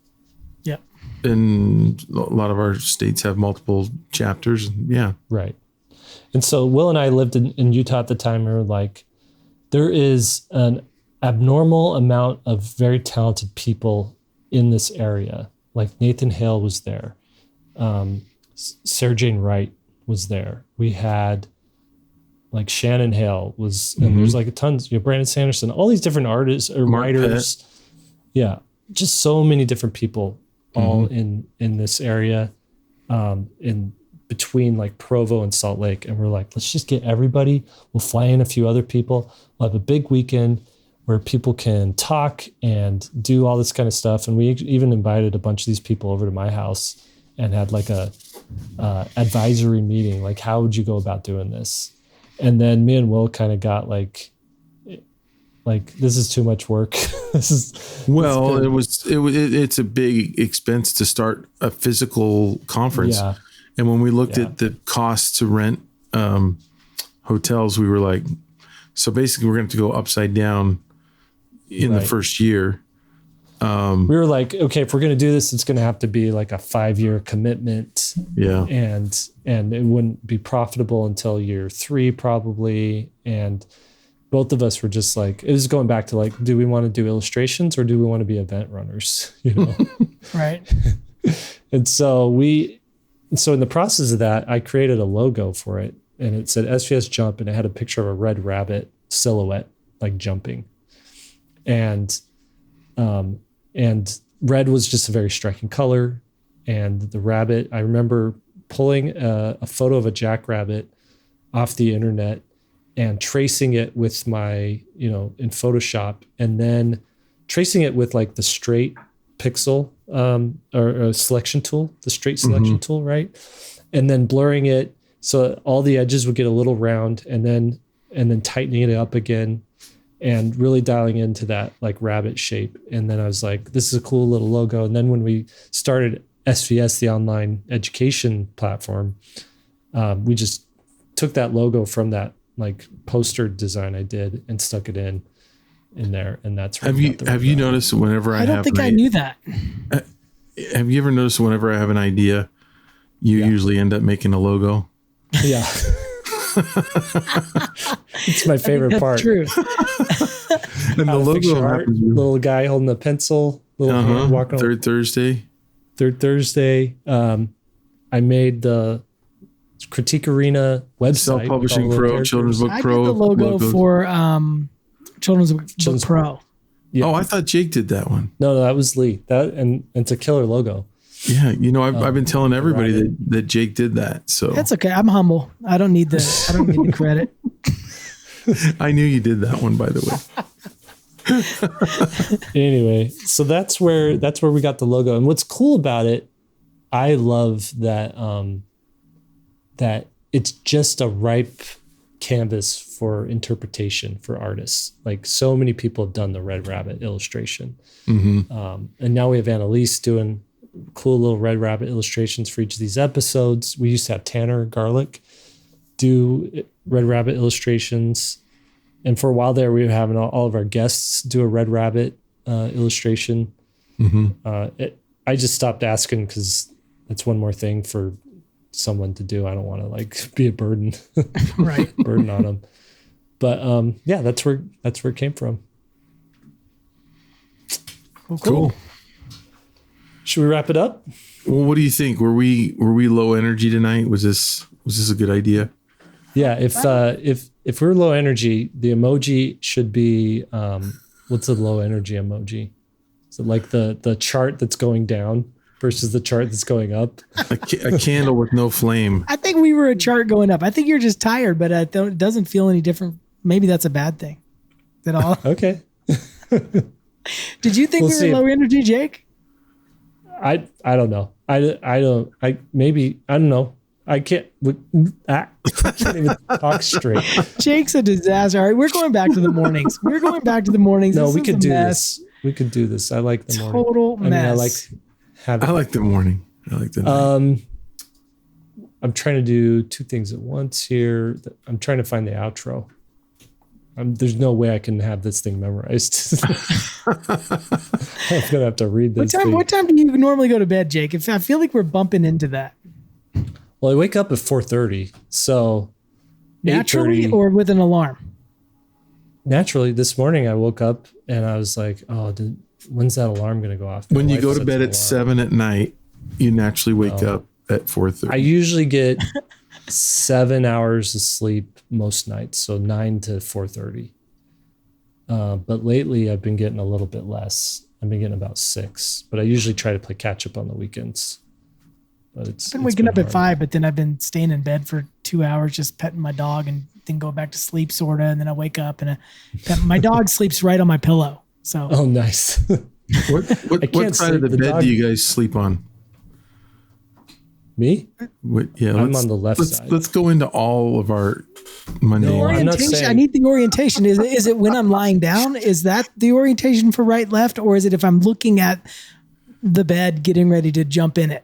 Yeah. And a lot of our states have multiple chapters. Yeah. Right. And so Will and I lived in Utah at the time. We were like, there is an abnormal amount of very talented people in this area. Like Nathan Hale was there. Sarah Jane Wright was there. We had like Shannon Hale was, and there's like a tons, Brandon Sanderson, all these different artists or writers. Pitt. Yeah. Just so many different people all in this area, in between like Provo and Salt Lake. And we're like, let's just get everybody. We'll fly in a few other people. We'll have a big weekend where people can talk and do all this kind of stuff. And we even invited a bunch of these people over to my house and had like a advisory meeting. Like, how would you go about doing this? And then me and Will kind of got like, this is too much work. It's a big expense to start a physical conference. Yeah. And when we looked at the cost to rent hotels, we were like, so basically we're going to have to go upside down in the first year. We were like, okay, if we're going to do this, it's going to have to be like a 5-year commitment. Yeah. And it wouldn't be profitable until year 3 probably. And both of us were just like, it was going back to like, do we want to do illustrations or do we want to be event runners? Right. And so in the process of that, I created a logo for it, and it said SVS Jump, and it had a picture of a red rabbit silhouette, like jumping. And red was just a very striking color. And the rabbit, I remember pulling a photo of a jackrabbit off the internet and tracing it with my, in Photoshop, and then tracing it with like the straight pixel or selection tool, the straight selection tool, right? And then blurring it so all the edges would get a little round, and then tightening it up again and really dialing into that like rabbit shape. And then I was like, this is a cool little logo. And then when we started SVS, the online education platform, we just took that logo from that like poster design I did and stuck it in there. And that's where have you noticed whenever I don't think I knew that. Have you ever noticed whenever I have an idea, you usually end up making a logo? Yeah. It's my favorite part. True. And the logo happens, little guy holding a pencil, hand walking Third Thursday. I made the Critique Arena website. Self-Publishing Pro, Children's Book Pro. I did the logo for Children's Book Pro. Yeah. Oh, I thought Jake did that one. No, that was Lee. That and it's a killer logo. Yeah, I've been telling everybody that Jake did that. So that's okay. I'm humble. I don't need the credit. I knew you did that one, by the way. Anyway, so that's where we got the logo. And what's cool about it, I love that that it's just a ripe canvas for interpretation for artists. Like so many people have done the Red Rabbit illustration. And now we have Annalise doing cool little Red Rabbit illustrations for each of these episodes. We used to have Tanner Garlick do Red Rabbit illustrations. And for a while there, we were having all of our guests do a Red Rabbit illustration. I just stopped asking because that's one more thing for someone to do. I don't want to like be a burden, Right. burden on them. But yeah, that's where it came from. Cool. Should we wrap it up? Well, what do you think? Were we low energy tonight? Was this a good idea? Yeah. If we're low energy, the emoji should be what's a low energy emoji? Is it like the chart that's going down versus the chart that's going up? A candle with no flame. I think we were a chart going up. I think you're just tired, but it doesn't feel any different. Maybe that's a bad thing. Is that all? Okay. Did you think we were low energy, Jake? I don't know. I don't know. I can't even talk straight. Jake's a disaster. All right, we're going back to the mornings. No, we could do mess. this. We could do this. I like the morning. Total mess. I like the morning. I like the night. I'm trying to do two things at once here. I'm trying to find the outro. There's no way I can have this thing memorized. I'm gonna have to read this. What time do you normally go to bed, Jake? I feel like we're bumping into that. Well, I wake up at 4:30, so Naturally 8:30 or with an alarm? Naturally, this morning I woke up and I was like, "Oh, when's that alarm gonna go off?" When you go to bed at 7 at night, you naturally wake up at 4:30. I usually get 7 hours of sleep most nights, so 9 to 4:30. But lately I've been getting a little bit less. I've been getting about 6, but I usually try to play catch up on the weekends. But I've been waking up at 5, but then I've been staying in bed for 2 hours just petting my dog and then go back to sleep sorta, and then I wake up and my dog sleeps right on my pillow. So oh, nice. What side of the bed do you guys sleep on? Me? I'm on the left side. Let's go into all of our Monday. No, I'm not saying. I need the orientation. Is it when I'm lying down? Is that the orientation for right, left? Or is it if I'm looking at the bed, getting ready to jump in it?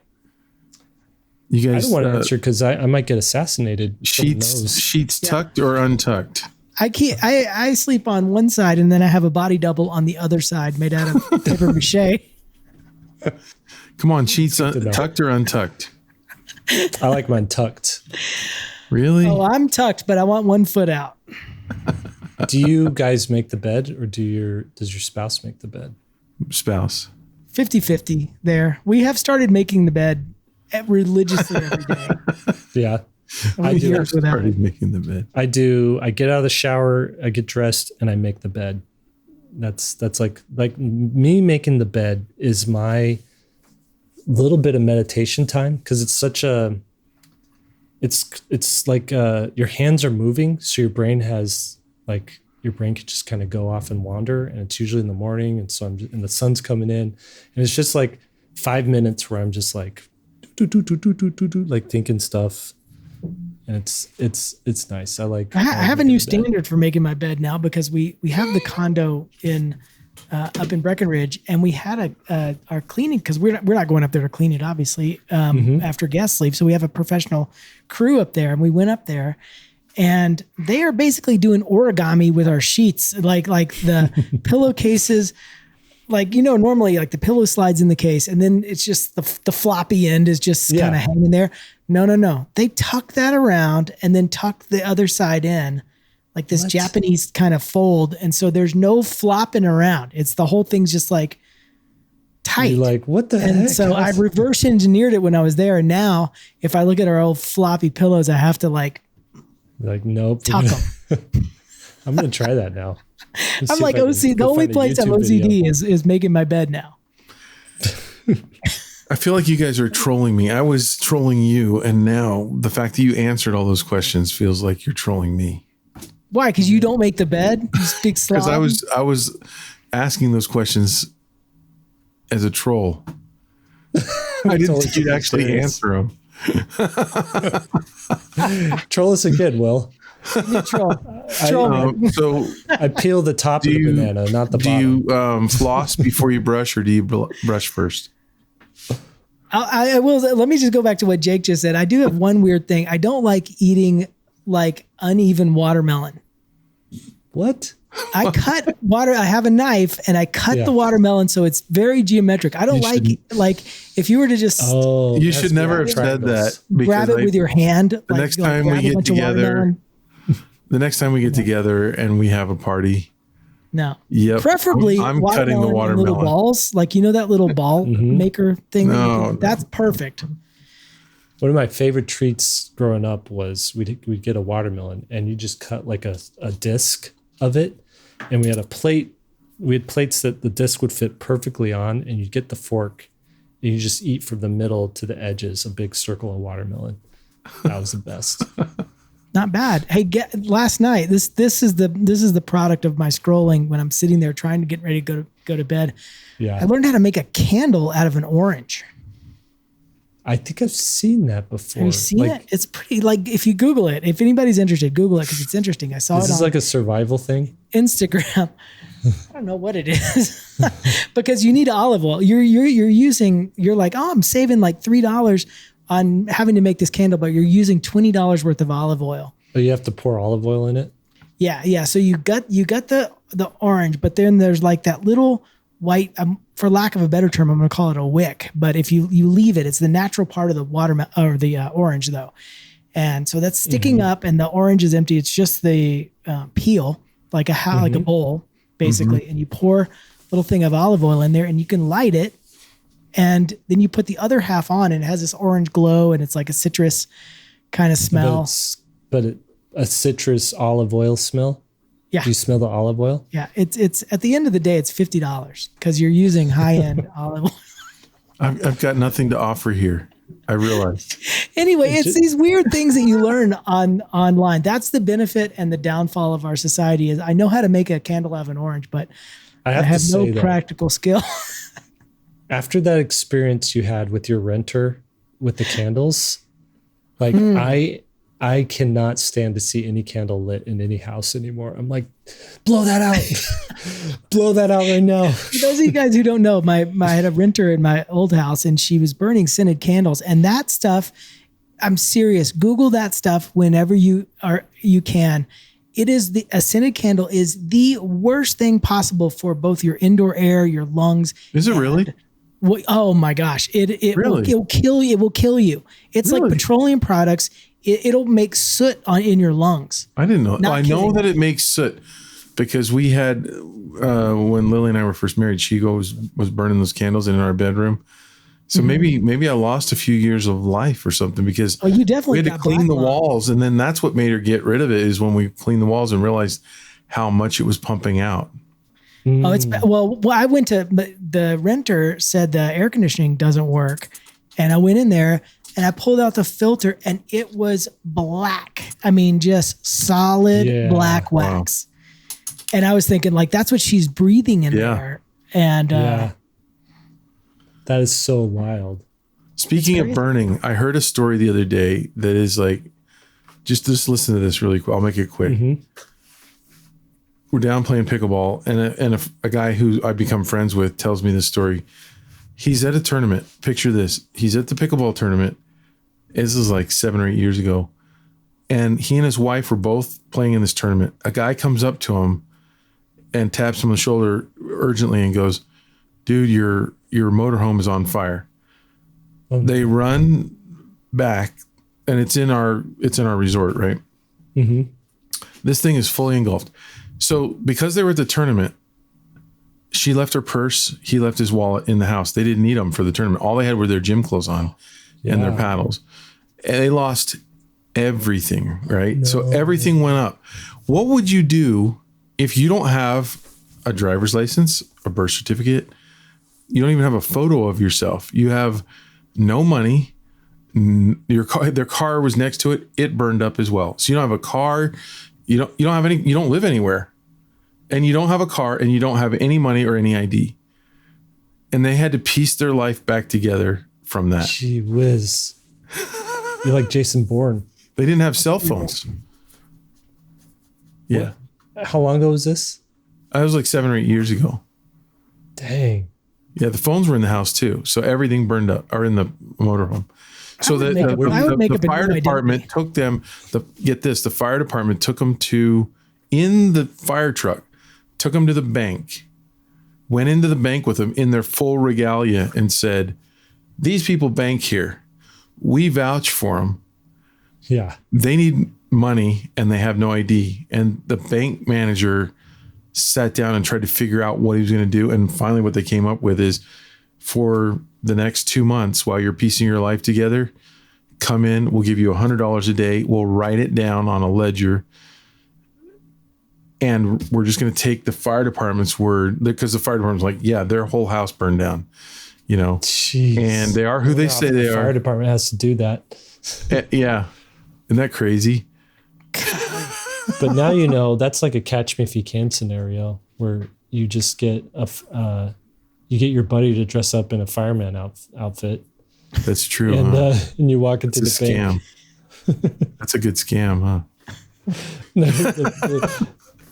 You guys, I don't want to answer because I might get assassinated. Sheets tucked or untucked? I sleep on one side and then I have a body double on the other side made out of paper mache. Come on, sheets tucked or untucked? I like mine tucked. Really? Oh, I'm tucked, but I want 1 foot out. Do you guys make the bed or does your spouse make the bed? Spouse. 50-50 there. We have started making the bed religiously every day. Yeah. I do. Started making the bed. I do. I get out of the shower, I get dressed, and I make the bed. That's like me making the bed is my little bit of meditation time because it's such a. It's like your hands are moving, so your brain could just kind of go off and wander, and it's usually in the morning, and so and the sun's coming in, and it's just like 5 minutes where I'm just like, like thinking stuff. And it's nice. I have a new standard for making my bed now because we have the condo in up in Breckenridge, and we had our cleaning because we're not going up there to clean it obviously after guests leave. So we have a professional crew up there, and we went up there, and they are basically doing origami with our sheets, like the pillowcases. Like, normally like the pillow slides in the case and then it's just the floppy end is just kind of hanging there. No. They tuck that around and then tuck the other side in like this Japanese kind of fold. And so there's no flopping around. It's the whole thing's just like tight. You're like, what the heck? And so I reverse engineered it when I was there. And now if I look at our old floppy pillows, I have to like nope. Tuck them. I'm going to try that now. I'm like OCD. The only place I'm OCD is making my bed now. I feel like you guys are trolling me. I was trolling you, and now the fact that you answered all those questions feels like you're trolling me. Why? Because you don't make the bed? You speak slow. Because I was asking those questions as a troll. I didn't think you'd actually answer them. Troll us again, Will. Troll. So I peel the top of the banana, not the bottom. Do you floss before you brush, or do you brush first? I will. Let me just go back to what Jake just said. I do have one weird thing. I don't like eating like uneven watermelon. What? I cut I have a knife and I cut the watermelon so it's very geometric. I don't like if you were to just you should never have said that. Grab it with your hand. The next time we get together, and we have a party. No. Yep. Preferably I'm cutting the watermelon. Little balls. Like, you know, that little ball maker thing? That's perfect. One of my favorite treats growing up was we'd get a watermelon and you just cut like a disc of it. And we had a plate. We had plates that the disc would fit perfectly on, and you get the fork and you just eat from the middle to the edges, a big circle of watermelon. That was the best. Not bad. Hey, last night, this is the product of my scrolling when I'm sitting there trying to get ready to go to bed. Yeah. I learned how to make a candle out of an orange. I think I've seen that before. Have you seen it? It's pretty, like, if you Google it, if anybody's interested, Google it because it's interesting. I saw it on like a survival thing? Instagram. I don't know what it is because you need olive oil. You're like, oh, I'm saving like $3 on having to make this candle, but you're using $20 worth of olive oil. Oh, you have to pour olive oil in it? Yeah. So you got the orange, but then there's like that little white, for lack of a better term, I'm going to call it a wick. But if you leave it, it's the natural part of the or the orange though. And so that's sticking up and the orange is empty. It's just the peel, like like a bowl basically. And you pour a little thing of olive oil in there and you can light it. And then you put the other half on and it has this orange glow and it's like a citrus kind of smell. But a citrus olive oil smell? Yeah. Do you smell the olive oil? Yeah. It's at the end of the day, it's $50 because you're using high-end olive oil. I've got nothing to offer here. I realize. Anyway, it's these weird things that you learn online. That's the benefit and the downfall of our society is I know how to make a candle out of an orange, but I have no practical skill. After that experience you had with your renter with the candles, like I cannot stand to see any candle lit in any house anymore. I'm like, blow that out. Blow that out right now. For those of you guys who don't know, I had a renter in my old house and she was burning scented candles and that stuff, I'm serious. Google that stuff whenever you can. It is a scented candle is the worst thing possible for both your indoor air, your lungs. Is it really? Oh my gosh. It will kill you. It will kill you. It's like petroleum products. It'll make soot in your lungs. I didn't know. I know that it makes soot because we had, when Lily and I were first married, she was burning those candles in our bedroom. So maybe I lost a few years of life or something because you definitely we had to clean the walls. And then that's what made her get rid of it is when we cleaned the walls and realized how much it was pumping out. Oh, I went to, the renter said the air conditioning doesn't work. And I went in there and I pulled out the filter and it was black. I mean, just solid black wax. Wow. And I was thinking like, that's what she's breathing in there. And that is so wild. Speaking of burning, I heard a story the other day that is like, just listen to this really quick. I'll make it quick. We're down playing pickleball and a guy who I become friends with tells me this story. He's at a tournament. Picture this. He's at the pickleball tournament. This is like 7 or 8 years ago. And he and his wife were both playing in this tournament. A guy comes up to him and taps him on the shoulder urgently and goes, dude, your motorhome is on fire. They run back and it's in our resort, right? This thing is fully engulfed. So because they were at the tournament, she left her purse. He left his wallet in the house. They didn't need them for the tournament. All they had were their gym clothes on and their paddles. And they lost everything, right? No. So everything went up. What would you do if you don't have a driver's license, a birth certificate? You don't even have a photo of yourself. You have no money. Their car was next to it. It burned up as well. So you don't have a car. You don't have any. You don't live anywhere, and you don't have a car, and you don't have any money or any ID. And they had to piece their life back together from that. Gee whiz! You're like Jason Bourne. They didn't have cell phones. Yeah. How long ago was this? I was like 7 or 8 years ago. Dang. Yeah, the phones were in the house too, so everything burned up, or in the motorhome. So I would make the up a fire new department identity. took them. The fire department took them in the fire truck, took them to the bank, went into the bank with them in their full regalia, and said, "These people bank here. We vouch for them. Yeah. They need money and they have no ID." And the bank manager sat down and tried to figure out what he was going to do. And finally, what they came up with is, for the next 2 months, while you're piecing your life together, come in, we'll give you $100 a day. We'll write it down on a ledger. And we're just going to take the fire department's word, because the fire department's like, yeah, their whole house burned down, Jeez. and they are who they say they The are. fire department has to do that. Yeah. Isn't that crazy? But now that's like a catch me if you can scenario where you just get you get your buddy to dress up in a fireman outfit, That's true. and huh? and you walk into It's a the bank. scam. That's a good scam, huh? No,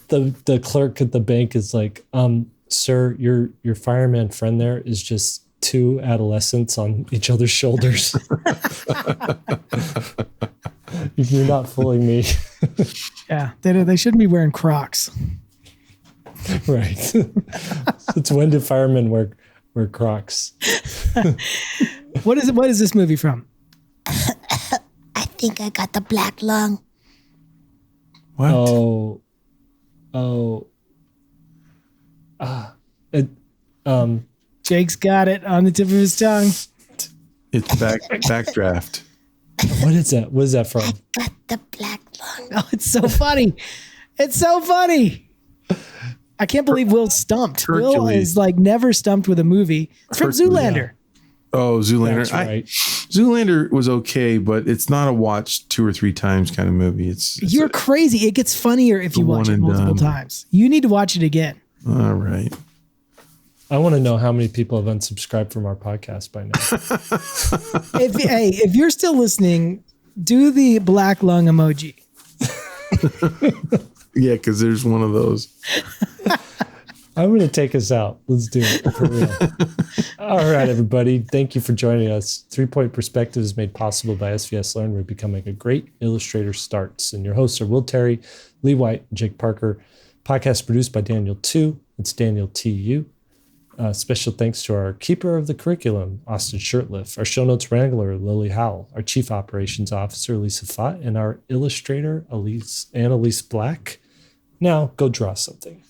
the clerk at the bank is like, sir, your fireman friend there is just two adolescents on each other's shoulders. You're not fooling me. Yeah, they shouldn't be wearing Crocs. Right. It's when do firemen wear Crocs? What is this movie from? I think I got the black lung. What? Jake's got it on the tip of his tongue. It's backdraft. What is that? What is that from? Got the black lung. Oh, it's so funny. It's so funny. I can't believe Will's stumped. Will Hercules. is like never stumped with a movie. It's from Hercules, Zoolander. Oh, Zoolander. That's right. Zoolander was okay, but it's not a watch 2 or 3 times kind of movie. It's You're crazy. It gets funnier if you watch one it and multiple done. times. You need to watch it again. all right. I want to know how many people have unsubscribed from our podcast by now. If you're still listening, do the black lung emoji. Yeah, because there's one of those. I'm going to take us out. Let's do it for real. All right, everybody. Thank you for joining us. 3-Point Perspective is made possible by SVSLearn. We're becoming a great illustrator starts. And your hosts are Will Terry, Lee White, and Jake Parker. Podcast produced by Daniel Tu. It's Daniel TU. Special thanks to our keeper of the curriculum, Austin Shirtliff, our show notes wrangler, Lily Howell, our chief operations officer, Lisa Fott, and our illustrator, Annalise Black. Now, go draw something.